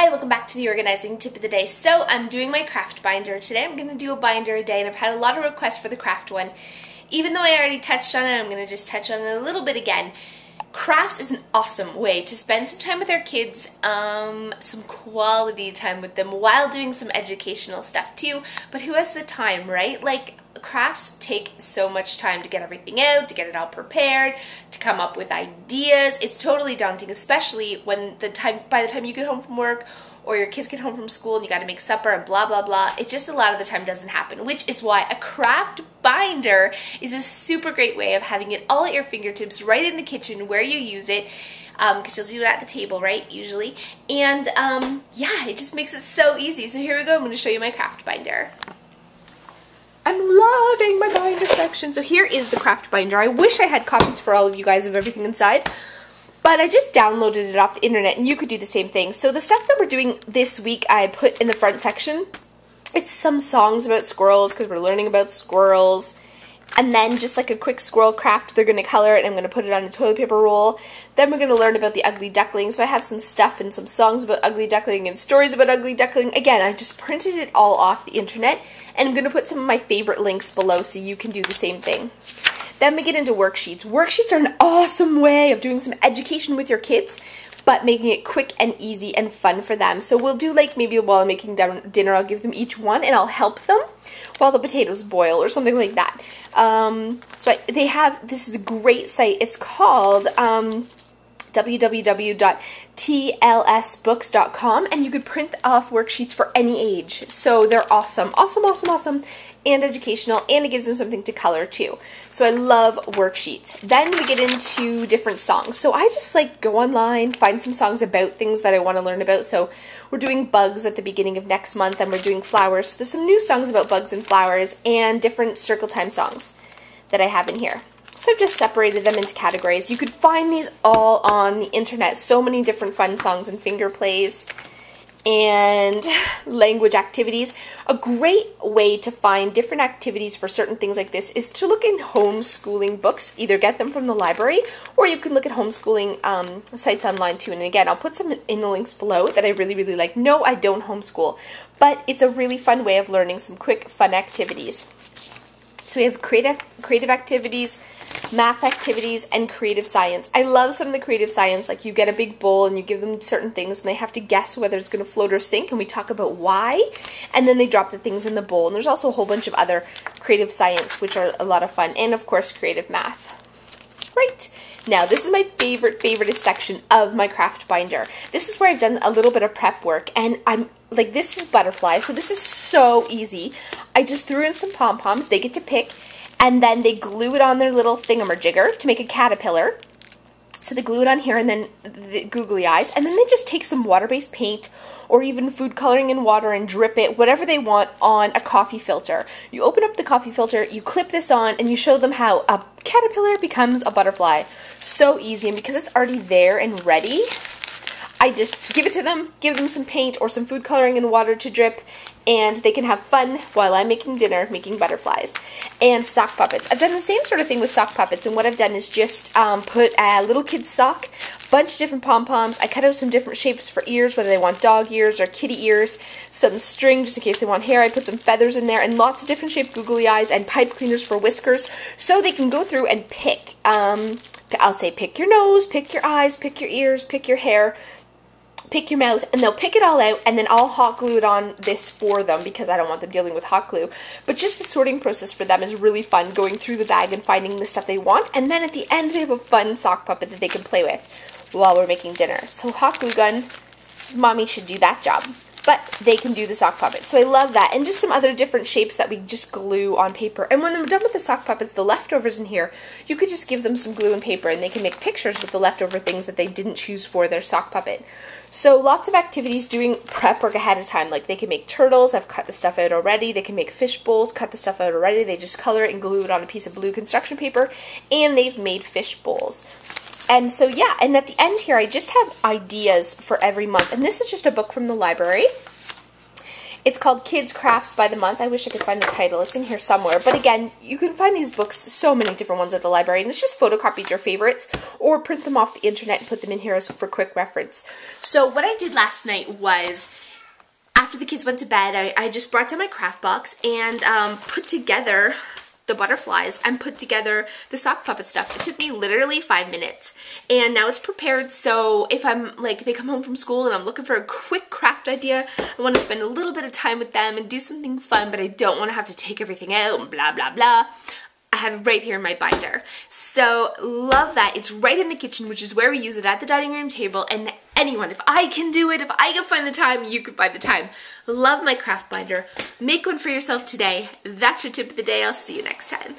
Hi, welcome back to the organizing tip of the day. So I'm doing my craft binder today. I'm going to do a binder a day, and I've had a lot of requests for the craft one. Even though I already touched on it, I'm going to just touch on it a little bit again. Crafts is an awesome way to spend some time with our kids, some quality time with them while doing some educational stuff too. But who has the time, right? Like, crafts take so much time to get everything out, to get it all prepared, to come up with ideas. It's totally daunting, especially when by the time you get home from work or your kids get home from school and you got to make supper and blah blah blah. It just a lot of the time doesn't happen, which is why a craft binder is a super great way of having it all at your fingertips right in the kitchen where you use it, because you'll do it at the table, right, usually. And yeah, it just makes it so easy. So here we go. I'm going to show you my craft binder. I'm loving my binder section. So here is the craft binder. I wish I had copies for all of you guys of everything inside, but I just downloaded it off the internet, and you could do the same thing. So the stuff that we're doing this week I put in the front section. It's some songs about squirrels because we're learning about squirrels. And then just like a quick squirrel craft, they're going to color it and I'm going to put it on a toilet paper roll. Then we're going to learn about the ugly duckling. So I have some stuff and some songs about ugly duckling and stories about ugly duckling. Again, I just printed it all off the internet, and I'm going to put some of my favorite links below so you can do the same thing. Then we get into worksheets. Worksheets are an awesome way of doing some education with your kids, but making it quick and easy and fun for them. So we'll do, like, maybe while I'm making dinner, I'll give them each one and I'll help them while the potatoes boil or something like that. This is a great site. It's called www.tlsbooks.com, and you could print off worksheets for any age. So they're awesome, awesome, awesome, awesome, and educational, and it gives them something to color too. So I love worksheets. Then we get into different songs. So I just like go online, find some songs about things that I want to learn about. So we're doing bugs at the beginning of next month, and we're doing flowers. So there's some new songs about bugs and flowers and different circle time songs that I have in here. So I've just separated them into categories. You could find these all on the internet. So many different fun songs and finger plays and language activities. A great way to find different activities for certain things like this is to look in homeschooling books. Either get them from the library, or you can look at homeschooling sites online too. And again, I'll put some in the links below that I really, really like. No, I don't homeschool, but it's a really fun way of learning some quick, fun activities. So we have creative activities, math activities, and creative science. I love some of the creative science, like you get a big bowl and you give them certain things and they have to guess whether it's going to float or sink, and we talk about why, and then they drop the things in the bowl. And there's also a whole bunch of other creative science which are a lot of fun, and of course creative math. Right. Now, this is my favoriteest section of my craft binder. This is where I've done a little bit of prep work, and I'm like, this is butterflies, so this is so easy. I just threw in some pom-poms, they get to pick, and then they glue it on their little thingamajigger to make a caterpillar. So they glue it on here, and then the googly eyes, and then they just take some water-based paint or even food coloring in water and drip it, whatever they want, on a coffee filter. You open up the coffee filter, you clip this on, and you show them how a caterpillar becomes a butterfly. So easy, and because it's already there and ready, I just give it to them, give them some paint or some food coloring in water to drip, and they can have fun while I'm making dinner, making butterflies. And sock puppets. I've done the same sort of thing with sock puppets, and what I've done is just put a little kid's sock, bunch of different pom-poms. I cut out some different shapes for ears, whether they want dog ears or kitty ears, some string just in case they want hair. I put some feathers in there, and lots of different shaped googly eyes, and pipe cleaners for whiskers, so they can go through and pick. I'll say pick your nose, pick your eyes, pick your ears, pick your hair, pick your mouth, and they'll pick it all out, and then I'll hot glue it on this for them because I don't want them dealing with hot glue. But just the sorting process for them is really fun, going through the bag and finding the stuff they want, and then at the end they have a fun sock puppet that they can play with while we're making dinner. So hot glue gun, mommy should do that job, but they can do the sock puppet. So I love that, and just some other different shapes that we just glue on paper. And when they're done with the sock puppets, the leftovers in here, you could just give them some glue and paper, and they can make pictures with the leftover things that they didn't choose for their sock puppet. So lots of activities doing prep work ahead of time. Like they can make turtles, I've cut the stuff out already. They can make fish bowls, cut the stuff out already. They just color it and glue it on a piece of blue construction paper, and they've made fish bowls. And so yeah, and at the end here I just have ideas for every month. And this is just a book from the library. It's called Kids Crafts by the Month. I wish I could find the title. It's in here somewhere. But again, you can find these books, so many different ones at the library, and it's just photocopied your favorites or print them off the internet and put them in here as for quick reference. So what I did last night was, after the kids went to bed, I just brought down my craft box and put together the butterflies and put together the sock puppet stuff. It took me literally 5 minutes, and now it's prepared. So if I'm like, they come home from school and I'm looking for a quick craft idea, I want to spend a little bit of time with them and do something fun, but I don't want to have to take everything out and blah blah blah. I have it right here in my binder. So love that. It's right in the kitchen, which is where we use it, at the dining room table. And anyone, if I can do it, if I can find the time, you can find the time. Love my craft binder. Make one for yourself today. That's your tip of the day. I'll see you next time.